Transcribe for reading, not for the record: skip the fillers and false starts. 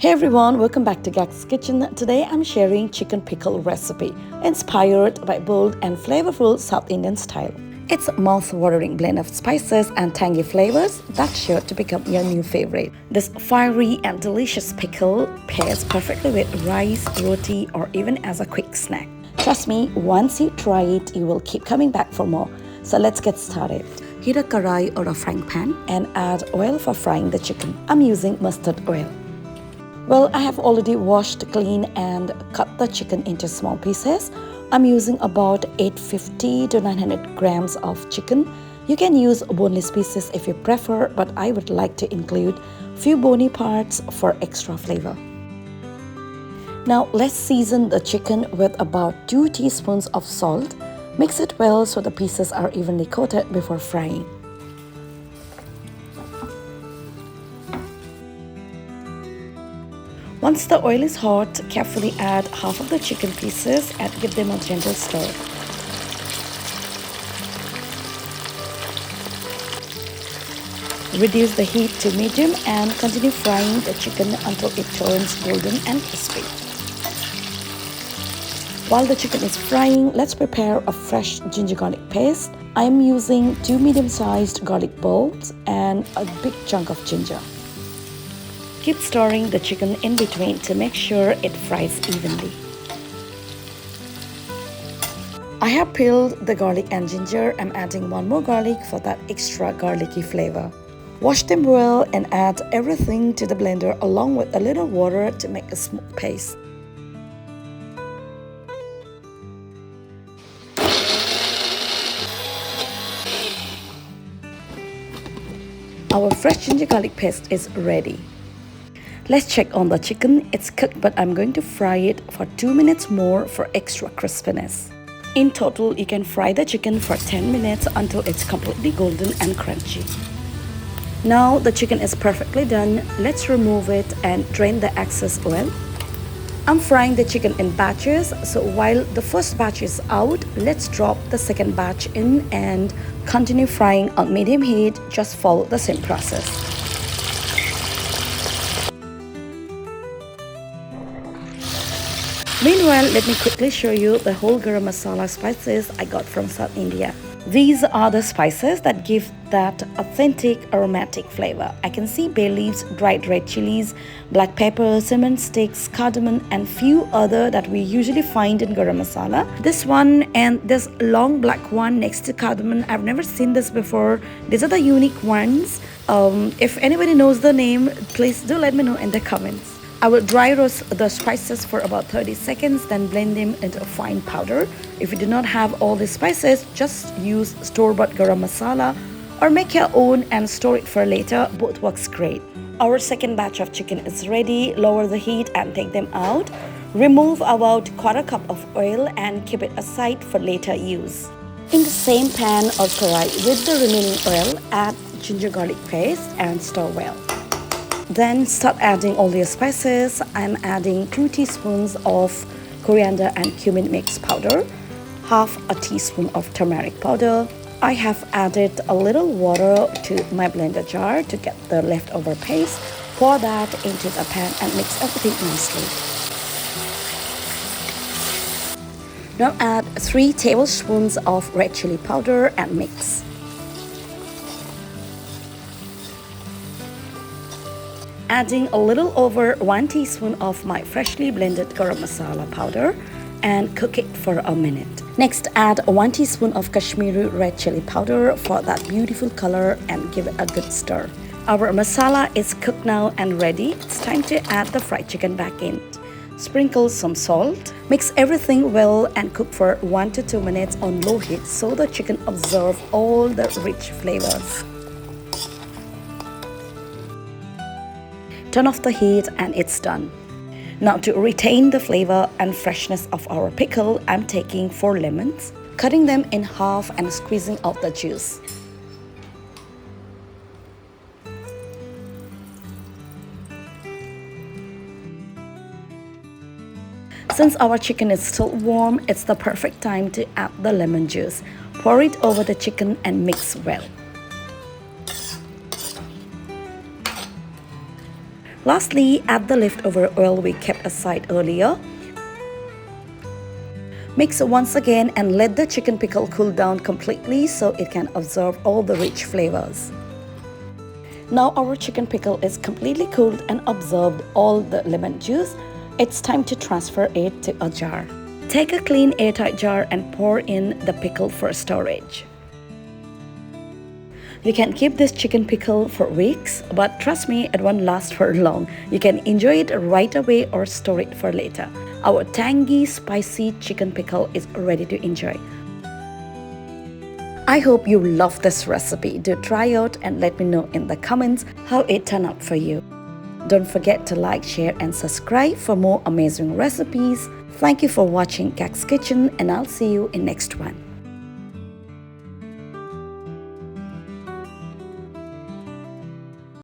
Hey everyone, welcome back to Gags Kitchen. Today I'm sharing chicken pickle recipe inspired by bold and flavorful South Indian style. It's a mouth-watering blend of spices and tangy flavors that's sure to become your new favorite. This fiery and delicious pickle pairs perfectly with rice, roti, or even as a quick snack. Trust me, once you try it, you will keep coming back for more. So let's get started. Heat a karai or a frying pan and add oil for frying the chicken. I'm using mustard oil. Well, I have already washed, cleaned and cut the chicken into small pieces. I'm using about 850 to 900 grams of chicken. You can use boneless pieces if you prefer, but I would like to include few bony parts for extra flavor. Now let's season the chicken with about 2 teaspoons of salt. Mix it well so the pieces are evenly coated before frying. Once the oil is hot, carefully add half of the chicken pieces and give them a gentle stir. Reduce the heat to medium and continue frying the chicken until it turns golden and crispy. While the chicken is frying, let's prepare a fresh ginger garlic paste. I am using 2 medium-sized garlic bulbs and a big chunk of ginger. Keep stirring the chicken in between to make sure it fries evenly. I have peeled the garlic and ginger. I'm adding one more garlic for that extra garlicky flavor. Wash them well and add everything to the blender along with a little water to make a smooth paste. Our fresh ginger garlic paste is ready. Let's check on the chicken. It's cooked, but I'm going to fry it for 2 minutes more for extra crispiness. In total, you can fry the chicken for 10 minutes until it's completely golden and crunchy. Now the chicken is perfectly done. Let's remove it and drain the excess oil. I'm frying the chicken in batches, so while the first batch is out, let's drop the second batch in and continue frying on medium heat. Just follow the same process. Meanwhile, let me quickly show you the whole garam masala spices I got from South India. These are the spices that give that authentic aromatic flavor. I can see bay leaves, dried red chilies, black pepper, cinnamon sticks, cardamom and few other that we usually find in garam masala. This one and this long black one next to cardamom, I've never seen this before. These are the unique ones. If anybody knows the name, please do let me know in the comments. I will dry roast the spices for about 30 seconds, then blend them into a fine powder. If you do not have all the spices, just use store-bought garam masala or make your own and store it for later. Both works great. Our second batch of chicken is ready. Lower the heat and take them out. Remove about 1/4 cup of oil and keep it aside for later use. In the same pan or karai with the remaining oil, add ginger garlic paste and stir well. Then start adding all your spices. I'm adding 2 teaspoons of coriander and cumin mix powder, half a teaspoon of turmeric powder. I have added a little water to my blender jar to get the leftover paste. Pour that into the pan and mix everything nicely. Now add 3 tablespoons of red chili powder and mix. Adding a little over 1 teaspoon of my freshly blended garam masala powder and cook it for a minute. Next, add 1 teaspoon of Kashmiri red chili powder for that beautiful color and give it a good stir. Our masala is cooked now and ready. It's time to add the fried chicken back in. Sprinkle some salt. Mix everything well and cook for 1 to 2 minutes on low heat so the chicken absorbs all the rich flavors. Turn off the heat and it's done. Now to retain the flavor and freshness of our pickle, I'm taking 4 lemons, cutting them in half and squeezing out the juice. Since our chicken is still warm, it's the perfect time to add the lemon juice. Pour it over the chicken and mix well. Lastly, add the leftover oil we kept aside earlier. Mix once again and let the chicken pickle cool down completely so it can absorb all the rich flavors. Now our chicken pickle is completely cooled and absorbed all the lemon juice. It's time to transfer it to a jar. Take a clean airtight jar and pour in the pickle for storage. You can keep this chicken pickle for weeks, but trust me, it won't last for long. You can enjoy it right away or store it for later. Our tangy, spicy chicken pickle is ready to enjoy. I hope you love this recipe. Do try out and let me know in the comments how it turned out for you. Don't forget to like, share and subscribe for more amazing recipes. Thank you for watching Gags Kitchen and I'll see you in next one.